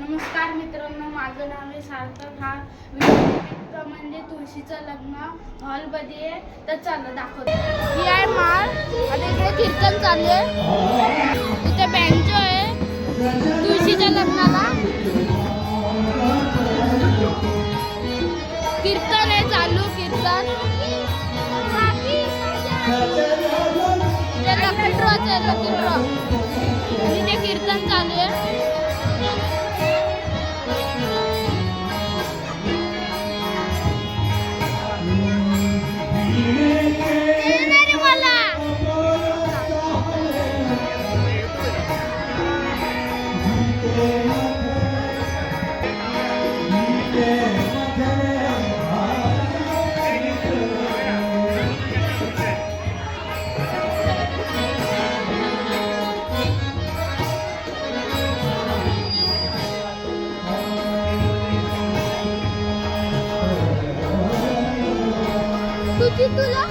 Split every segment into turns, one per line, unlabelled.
नमस्कार मित्रांनो, माझं नाव आहे सार्थक. हा व्हिडिओ म्हणजे तुळशीचं लग्न हॉलमध्ये आहे, तर चला दाखवतो. ही आहे माळ. आता इकडे कीर्तन चालू आहे. इथे बँजो आहे तुळशीच्या लग्नाला. कीर्तन आहे चालू, कीर्तन. लकी ड्रॉ इथे कीर्तन चालू आहे. तुला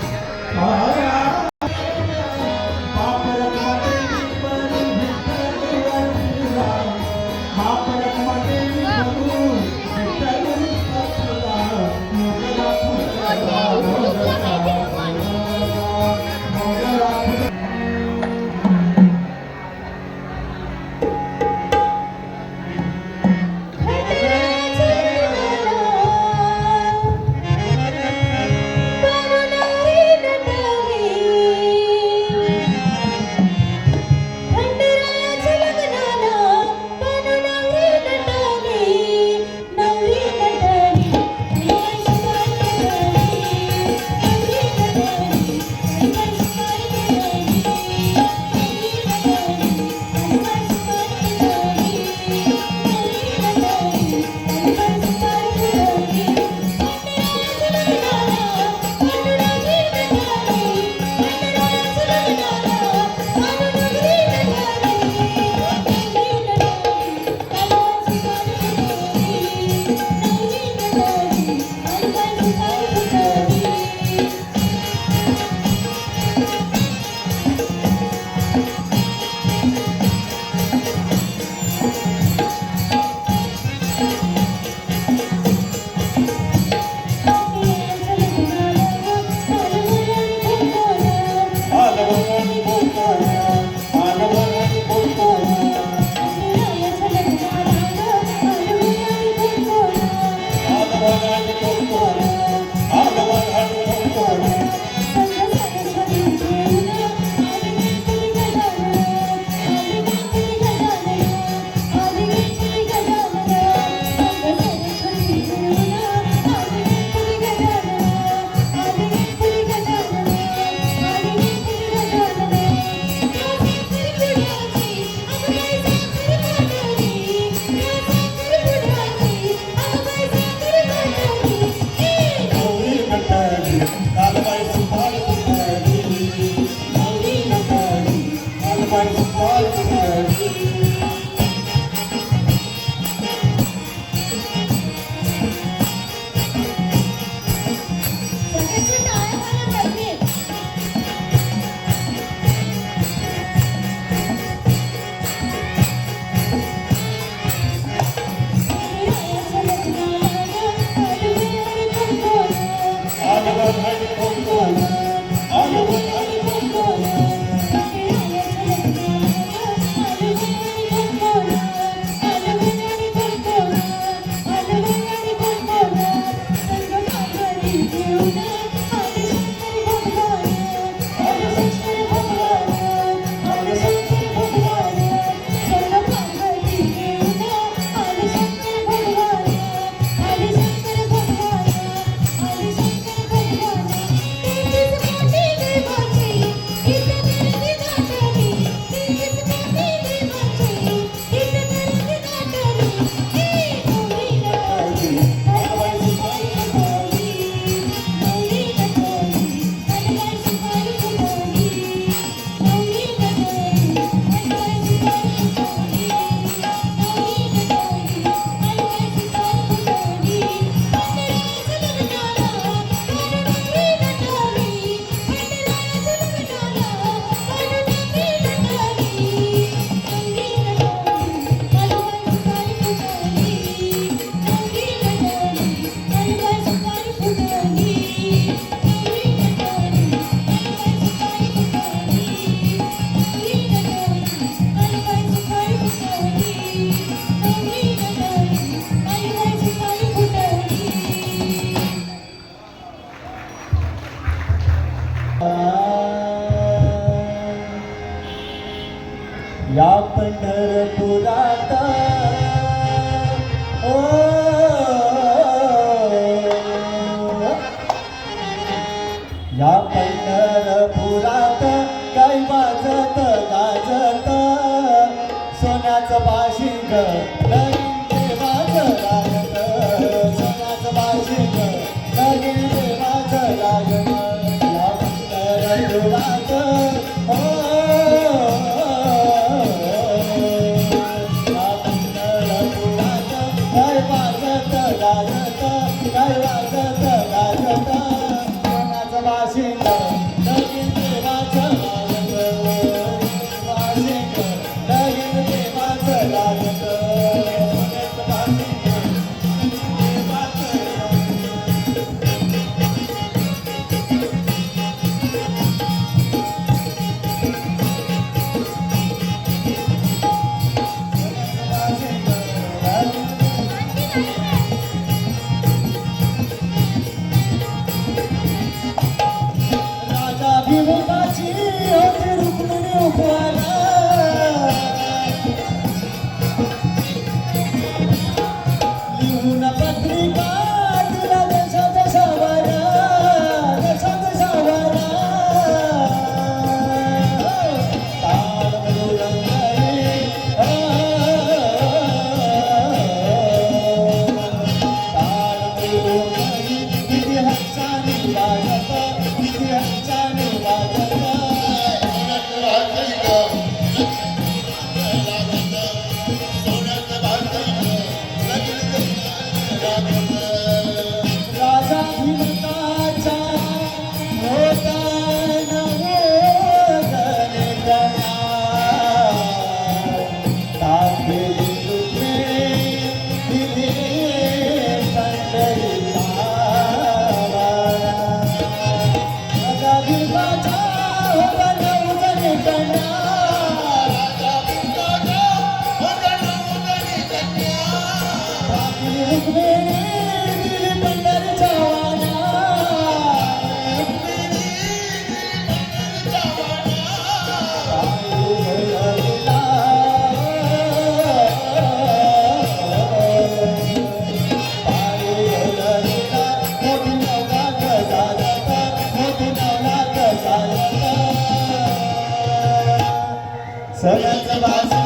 सगळ्यांचं बाजू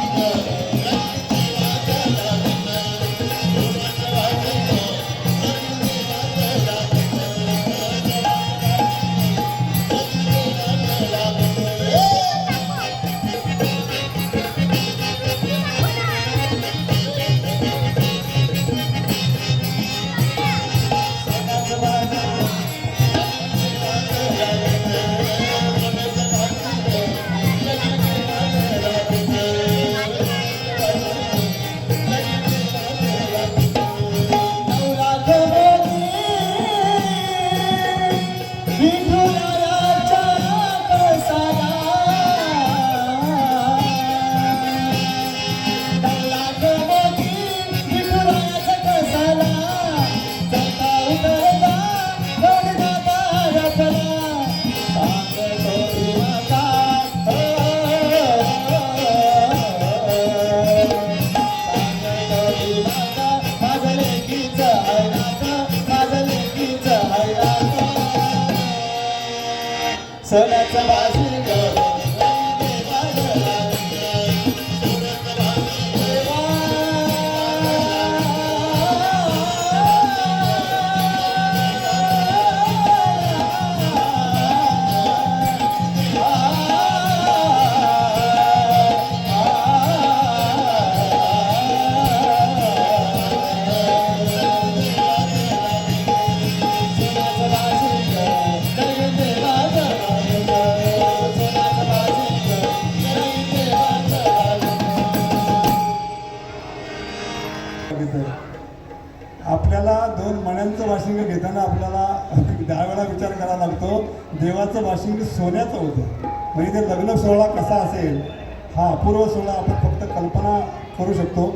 सणाचा बाजी आपल्याला दोन मण्यांचं वाशिंग घेताना आपल्याला 10 वेळा विचार करावा लागतो. देवाचं वाशिंग सोन्याचं होतं, म्हणजे ते लग्न सोहळा कसा असेल हा अपूर्व सोहळा आपण फक्त कल्पना करू शकतो.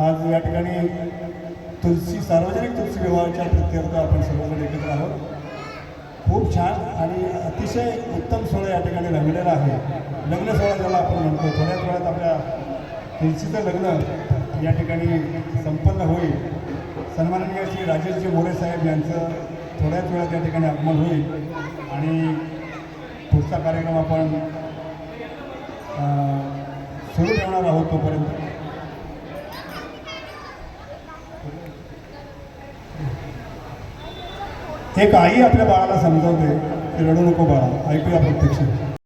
आज या ठिकाणी सार्वजनिक तुलसी विवाहाच्या प्रित्यर्थ आपण सर्वजण एकत्र आहोत. खूप छान आणि अतिशय उत्तम सोहळा या ठिकाणी रंगलेला आहे. लग्न सोहळा ज्याला आपण म्हणतो, थोड्याच वेळात आपल्या तुलसीचं लग्न या ठिकाणी संपन्न होईल. सन्माननीय श्री राजेशजी मोरे साहेब यांचं थोड्याच वेळात या ठिकाणी आगमन होईल आणि पुढचा कार्यक्रम आपण सुरू ठेवणार आहोत. तोपर्यंत एक आई आपल्या बाळाला समजावते की रडू नको बाळा, ऐकूया प्रत्यक्ष.